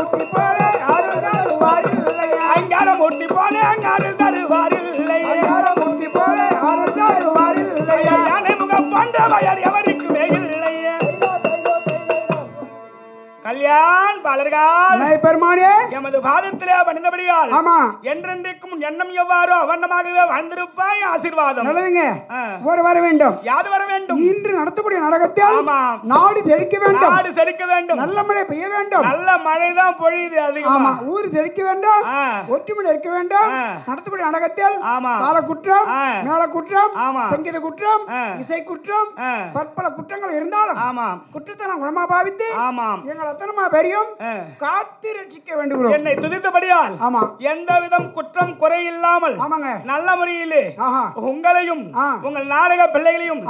மூட்டி போலே அருள் தருவாரில்லை அங்காரமூர்த்தி போலே அங்காரில் தருவாரில்லை மூட்டி போலே அருள் தருவாரில்லை யானை முகம் போன்ற வயர் எவருக்குமே இல்லை கல்யாண் பாலர்கள் பெருமானே எமது பாதத்திலே பணிந்தபடியால் ஆமா என்றென்றைக்கும் எண்ணம் எவ்வாறோ அவண்ணமாகவே வாழ்ந்திருப்பாய் ஆசீர்வாதம் நல்லதுங்க வர வேண்டும் யாது வர வேண்டும் இன்று நடத்தக்கூடிய நாடகத்தில் ஆமா நாடு செழிக்க வேண்டும் நாடு செழிக்க வேண்டும் நல்ல மழை பெய்ய வேண்டும் நல்ல மழை தான் பொழியுது அதிகமா ஊர் செழிக்க வேண்டும் ஒற்றுமை இருக்க வேண்டும் நடத்தக்கூடிய நாடகத்தில் ஆமா கால குற்றம் மேல குற்றம் ஆமா சங்கீத குற்றம் இசை குற்றம் பற்பல குற்றங்கள் இருந்தாலும் ஆமா குற்றத்தை நான் குணமா பாவித்து ஆமா எங்கள் அத்தனமா பெரியும் காத்து ரட்சிக்க வேண்டும் என்னை துதித்தபடியால் ஆமா எந்த விதம் குற்றம் குறை இல்லாமல் ஆமாங்க நல்ல முறையிலே உங்களையும் உங்கள் நாடக பிள்ளைகளையும்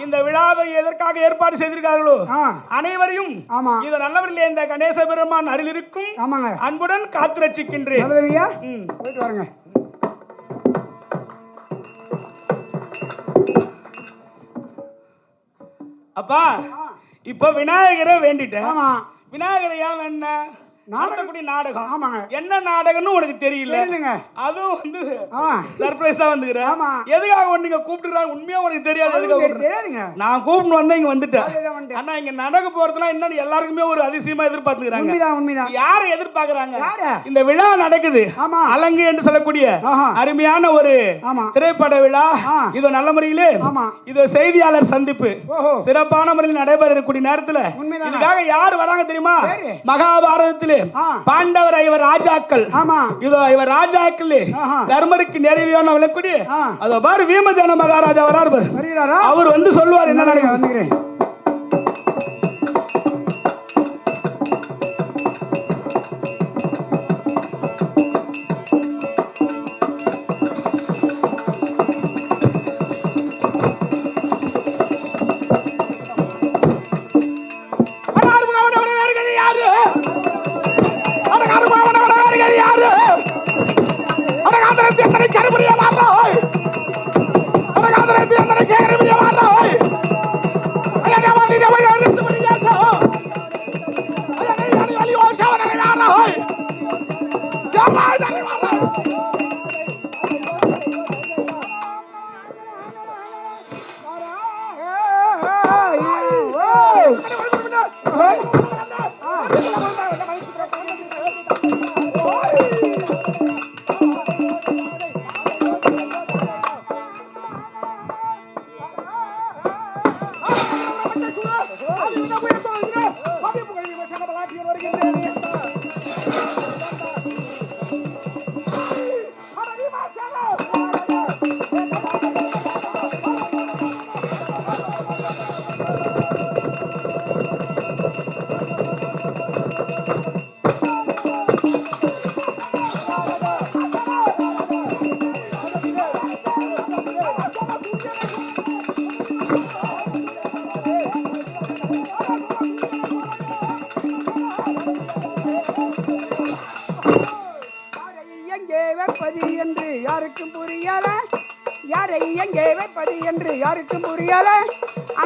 இந்த விழாவை எதற்காக ஏற்பாடு செய்திருக்கார்களோ அனைவரையும் இது நல்ல முறையில் இந்த கணேச பெருமான் அருள் இருக்கும் அன்புடன் காத்து ரட்சிக்கின்றேன் போயிட்டு வாருங்க அப்பா இப்ப விநாயகரை வேண்டிட்டேன் விநாயகரை ஏன் வேண்ட நடத்தக்கூடிய நாடகம் ஆமாங்க என்ன நாடகம்னு உனக்கு தெரியல அதுவும் வந்து சர்ப்ரைஸா வந்துக்கிறேன் எதுக்காக நீங்க கூப்பிட்டுறாங்க உண்மையா உனக்கு தெரியாது எதுக்காக நான் கூப்பிட்டு வந்தேன் இங்க வந்துட்டேன் ஆனா இங்க நடக்க போறதுலாம் என்னன்னு எல்லாருக்குமே ஒரு அதிசயமா எதிர்பார்த்துக்கிறாங்க யாரை எதிர்பார்க்கறாங்க இந்த விழா நடக்குது அலங்கு என்று சொல்லக்கூடிய அருமையான ஒரு திரைப்பட விழா இது நல்ல முறையிலே இது செய்தியாளர் சந்திப்பு சிறப்பான முறையில் நடைபெற இருக்கக்கூடிய நேரத்துல இதுக்காக யார் வராங்க தெரியுமா மகாபாரதத்திலே பாண்டவர் இவர் ராஜாக்கள் இதோ இவர் ராஜாக்கள் தர்மருக்கு நிறைவான விளக்கூடிய அதோ பாரு வீமசேன மகாராஜா வரார் பாரு அவர் வந்து சொல்லுவார் என்ன நடக்குது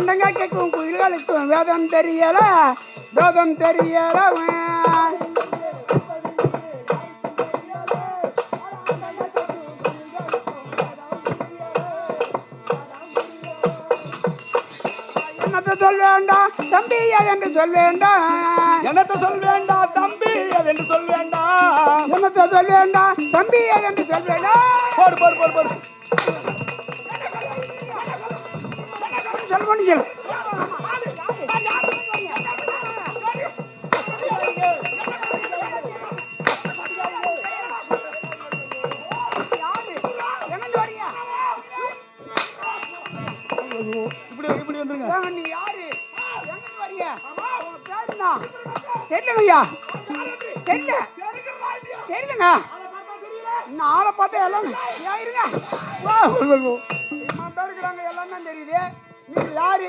அண்டங்க கேட்கும் குயில்களுக்கும் வேதம் தெரியல வேதம் தெரியல என்னத்தை சொல் வேண்டாம் தம்பி என்று சொல் வேண்டாம் என்னத்தை சொல் வேண்டாம் தம்பி என்று சொல் வேண்டாம் என்னத்தை சொல் வேண்டாம் தம்பி என்று சொல் வேண்டாம் போடு போடு போடு போடு செல்வனிகள் இப்படி வந்துருங்க நீ யாரு எங்க வரீங்க தெரியலையா தெரியல தெரியலங்க இன்னும் ஆளை பார்த்தா எல்லாம் இருங்க பேருக்குறாங்க எல்லாம் தான் தெரியுது நீங்க யாரு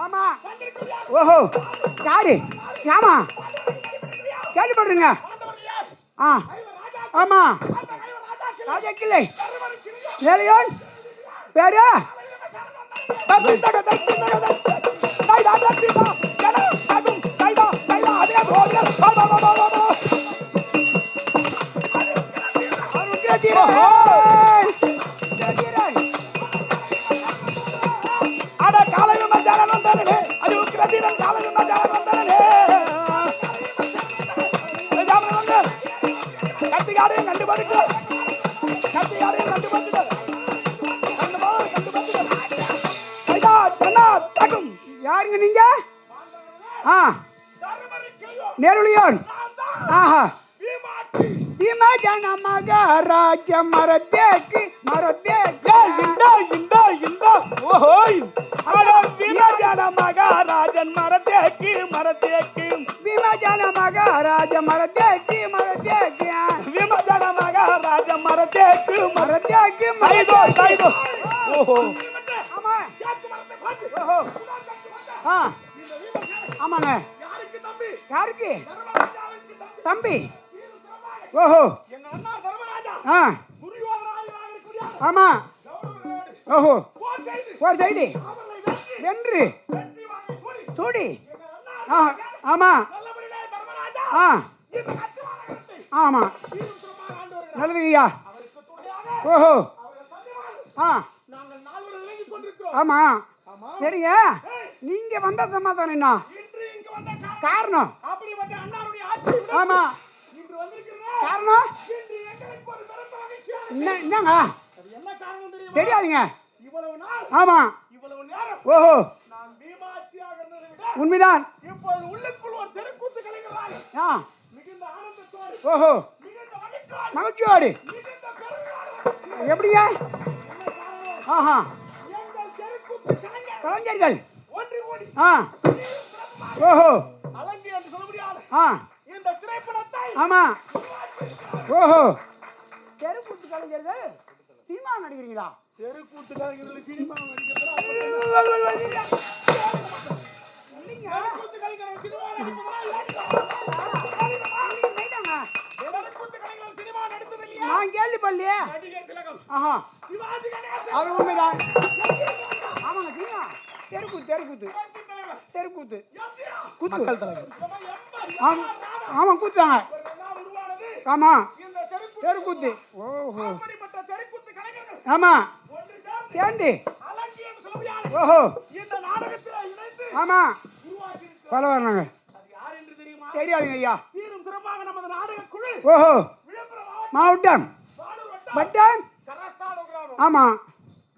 ஆமா ஓஹோ யாரு ஆமா கேள்விப்படுறீங்க ஆமா ராஜாக்கில்லை ஏலியோன் பேரு நேருளியோன் ஆஹா பீமாட்டி பீமஜன மகாராஜ மரத்தேக்கு மரத்தேக்கு இந்த ஓஹோய் அட பீமஜன மகாராஜன் மரத்தேக்கு மரத்தேக்கு பீமஜன மகாராஜ மரத்தேக்கு மரத்தேக்கு விமஜன மகாராஜ மரத்தேக்கு மரத்தேக்கு தைதோ ஓஹோ ஆமா ஓஹோ ஆ ஆமாங்க யாருக்கு தம்பி யாருக்கு தர்மராஜாவுக்கு தம்பி ஓஹோ எங்க அண்ணா தர்மராஜா ஆ துரியோதனாதிராஜனுக்குரிய ஆமா கௌரவரோடு ஓஹோ போர் செய்து ஒரு செய்தி அவர்களை வெற்றி வென்று வெற்றி வாங்கி சொல்லி சூடி எங்க அண்ணா ஆ ஆமா நல்லபடியிலே தர்மராஜா ஆ இந்த கட்டுமானத்தை ஆமா தீரும் சுரமாக ஆண்டு வருகிறார் நல்லது ஐயா அவருக்கு துணையாக ஓஹோ அவர்கள் தந்தையார் ஆ நாங்கள் நால்வர் விலகிக் கொண்டிருக்கிறோம் ஆமா ஆமா சரிங்க நீங்க வந்த சமாதானம் என்ன இன்று இங்கு வந்த காரணம் அப்படிப்பட்ட அண்ணாருடைய ஆட்சி ஆமா இன்று வந்திருக்கிறோம் காரணம் இன்று எங்களுக்கு ஒரு பெருத்த மகிழ்ச்சியாக என்னங்க அது என்ன காரணம் தெரியுமா தெரியாதுங்க இவ்வளவு நாள் ஆமா இவ்வளவு நேரம் ஓஹோ நான் பீமாட்சியாக இருந்ததை விட உண்மைதான் இப்போது உள்ளுக்குள் ஒரு தெருக்கூத்து கலைகிறார்கள் ஆ மிகுந்த ஆனந்தத்தோடு ஓஹோ மிகுந்த மகிழ்ச்சியோடு மகிழ்ச்சியோடு மிகுந்த பெருமையோடு எப்படிங்க என்ன காரணம் ஆஹா எங்கள் தெருக்கூத்து கலைஞர் கலைஞர்கள் ஒன்றி கூடி ஆ ஓஹோ அலங்கி என்று சொல்ல முடியாது ஆ இந்த திரைப்படத்தை ஆமா ஓஹோ தெருக்கூத்து கலைஞர்கள் சினிமா நடிக்கிறீங்களா தெருக்கூத்து கலைஞர்கள் சினிமா நடிக்கிறதா இல்லைங்க தெருக்கூத்து கலைஞர்கள் சினிமா நடிப்பதா தெருக்கூத்து கலைஞர்கள் சினிமா நடித்தது இல்லையா நான் கேள்விப்படலையே நடிகர் திலகம் ஆஹா சிவாஜி கணேசன் அது உண்மைதான் ஆமாங்க சினிமா தெருக்கூத்து தெருக்கூத்து புரட்சித் தலைவர் தெருக்கூத்து எம்ஜிஆர் கூத்து மக்கள் தலைவர் இவங்க எம்மா ஆமா ஆமா கூத்துவாங்க இவர்களெல்லாம் உருவானது ஆமா இந்த தெருக்கூத்து தெருக்கூத்து ஓஹோ அப்படிப்பட்ட தெருக்கூத்து கலைஞர்கள் ஆமா ஒன்று சேர்ந்து சேர்ந்து அலங்கி என்று சொல்ல முடியாது ஓஹோ இந்த நாடகத்தில் இணைந்து ஆமா உருவாக்கி இருக்கிறார். பரவாயில்லைங்க அது யார் என்று தெரியுமா தெரியாதுங்க ஐயா சீரும் சிறப்பாக நமது நாடக குழு ஓஹோ விழுப்புரம் மாவட்டம் பாலூர் வட்டம் வட்டம் கரசாடு கிராமம் ஆமா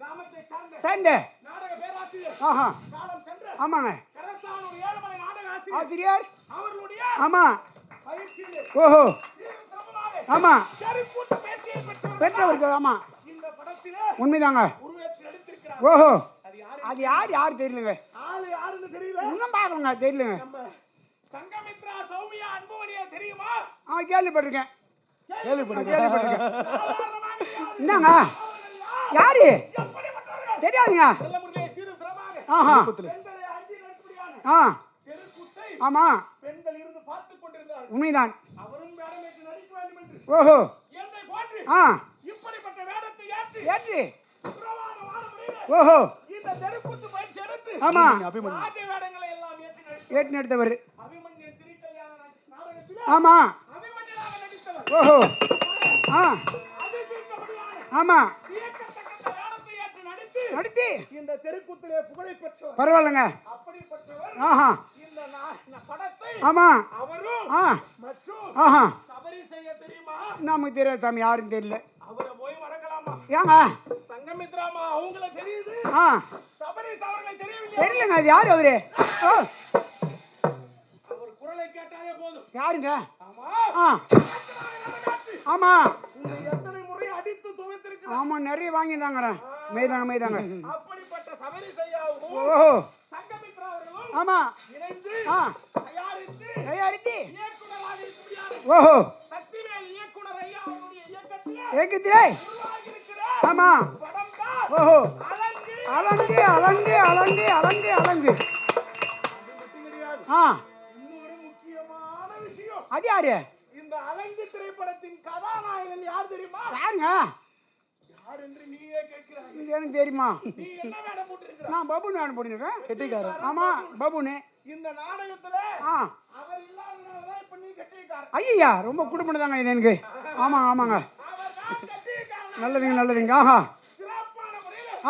கிராமத்தை சார்ந்த சேர்ந்து நாடக பேராசிரியர் ஆஹா காலம் சென்ற ஆமாங்க கரசாடு ஏழுமலை நாடக ஆசிரியர் ஆசிரியர் அவர்களுடைய ஆமா பயிற்சியிலே ஓஹோ சீரும் சிறப்பாக ஆமா தெருக்கூத்து பேச்சியை பெற்றவர் பெற்றவர்கள் ஆமா இந்த படத்திலே உண்மைதாங்க உருவேற்று நடித்திருக்கிறார் ஓஹோ அது யாரு அது யார் தெரியலங்க ஆளு யாருன்னு தெரியல இன்னும் பார்க்கலங்க தெரியலங்க நம்ம சங்கமித்ரா சௌமியா அன்புமணியா தெரியுமா ஆ கேள்விப்பட்டிருக்கேன் கேள்விப்பட்டிருக்கேன் சாதாரணமாக யாரு? என்னங்க அவர்கள் யார்? யாரு எப்படிப்பட்டவர்கள்? தெரியாதுங்க நல்ல முறையிலே சீரும் சிறப்பாக ஆஹா பெண்களை அஞ்சி நடிப்படியான ஆ தெருக்கூத்தை ஆமா பெண்கள் இருந்து பார்த்துக் கொண்டிருந்தார்கள் உண்மைதான் அவரும் வேடமேற்று நடிக்க வேண்டும் என்று ஓஹோ என்னை போன்று ஆ இப்படிப்பட்ட வேடத்தை ஏற்றி ஏற்று உறவான வானவெளியிலே ஓஹோ இந்த தெருக்கூத்து பயிற்சி எடுத்து ஆமா ராஜ வேடங்களை எல்லாம் ஏற்றி நடித்து ஏற்று எடுத்தவர் அபிமன்யன் திருக்கல்யாண நாடகத்திலே ஆமா அபிமன்யனாக நடித்தவர் ஓஹோ ஆ அதிசயித்தபடியான ஆமா வியக்கத்தக்க வேடத்தை ஏற்று நடித்து நடித்து இந்த தெருக்கூத்திலே புகழை பெற்றவர் பரவாயில்லைங்க அப்படிப்பட்டவர் ஆஹா இந்த படத்தை ஆமா அவரும் ஆ மற்றும் ஆஹா சபரி செய்ய தெரியுமா நமக்கு தெரியாது சாமி யாரும் தெரியல அவரை போய் மறக்கலாமா ஏங்க சங்கமித்ராமா அவங்கள தெரியுது ஆ சபரிஸ் அவர்களை தெரியவில்லை தெரியலங்க அது யாரு அவரு ஓ அவர் குரலை கேட்டாலே போதும் யாருங்க ஆமா ஆ நாட்டு ஆமா உங்களை எத்தனை முறை அடித்து துவைத்திருக்கிறார் ஆமா நிறைய வாங்கியிருந்தாங்க மெய்தாங்க அப்படிப்பட்ட சபரிஸ் ஐயாவும் ஓஹோ சங்கமித்ரா அவர்களும் ஆமா இணைந்து ஆ தயாரித்து தயாரித்து இயக்குனராக இருக்கிறார் ஓஹோ சக்திவேல் இயக்குனர் ஐயா அவருடைய இயக்கத்திலே ஏக்கத்திலே உருவாகி இருக்கிற ஆமா படம் தான் ஓஹோ அலங்கு அலங்கு அது மட்டும் கிடையாது ஆ இன்னொரு முக்கியமான விஷயம் அது யாரு இந்த அலங்கு திரைப்படத்தின் கதாநாயகன் யார் தெரியுமா யாருங்க யார் என்று நீயே கேட்கிறாய் இது எனக்கு தெரியுமா நீ என்ன வேடம் போட்டிருக்கிறாய் நான் பபுன்னு வேணும் போட்டிருக்கேன் கெட்டிக்காரன் ஆமா பபுன்னு இந்த நாடகத்துல ஆ அவர் இல்லாதனாலதான் இப்ப நீ கட்டியிருக்காரு ஐயா ரொம்ப குடும்பம் தாங்க இது எனக்கு ஆமாங்க அவர் தான் கட்டியிருக்காரு நல்லதுங்க ஆஹா சிறப்பான முறையில் ஆ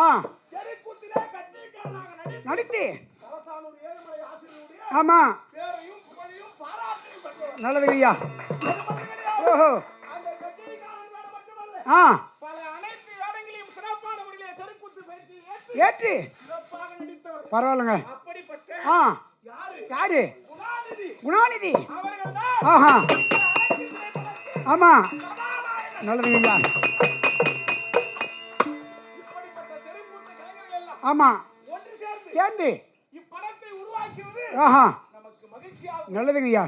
தெருக்கூத்திலே கட்டியிருக்காரனாக நடித்து அரசாணூர் ஏழுமலை ஆசிரியருடைய ஆமா பேரையும் புகழையும் பாராட்டையும் பெற்றவர் நல்லதுங்க ஐயா அது மட்டும் கிடையாது. ஓஹோ அந்த கட்டியிருக்காரன் வேடம் மட்டுமல்ல ஆ பல அனைத்து வேடங்களையும் சிறப்பான முறையிலே தெருக்கூத்து பயிற்சி ஏற்று சிறப்பாக நடித்தவர் பரவாயில்லைங்க அப்படிப்பட்ட ஆ யாரு யாரு குணாநிதி குணாநிதி அவர்கள் ஆஹா ஆமா நல்லதுங்க ஐயா ஆமா சேர்ந்து ஆஹா நல்லதுங்க ஐயா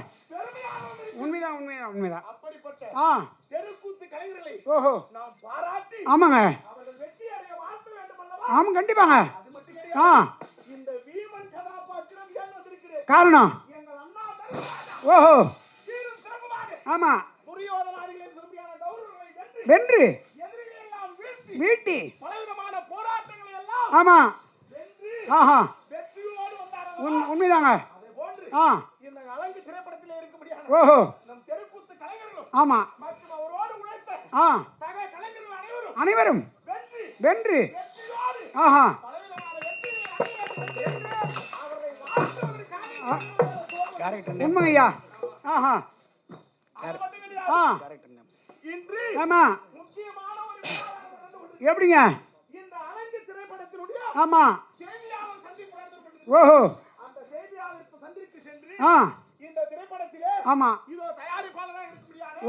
உண்மைதான் உண்மைதான் உண்மைதான் ஆ ஓஹோ ஆமாங்க ஆமாம் கண்டிப்பாங்க ஆ காரணம் ஓஹோ ஆமா வென்று வீட்டி ஆமா ஆஹா உண்மைதாங்க ஆ ஓஹோ ஆமா ஆ அனைவரும் வென்று ஆஹா உண்மையா ஆஹா ஆ ஆமா எப்படிங்க ஆமா ஓஹோ ஆ ஆமா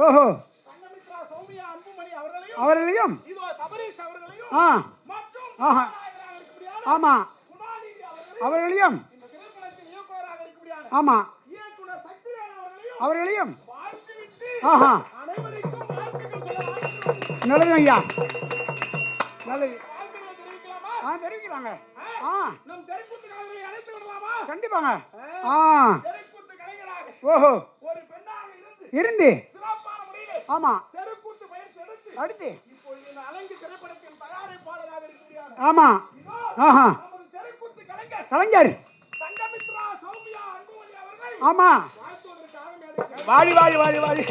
ஓஹோ அவர்களையும் ஆ ஆஹா ஆமா அவர்களையும் ஆமா அவர்களையும் ஆஹா நல்லது ஐயா நல்லது ஆ தெரிவிக்கலாங்க ஆ கண்டிப்பாங்க ஆ ஓஹோ இருந்து ஆமா அடுத்து ஆமா ஆஹா கலைஞர் ஆமா வாடி வாடி வாடி வாடி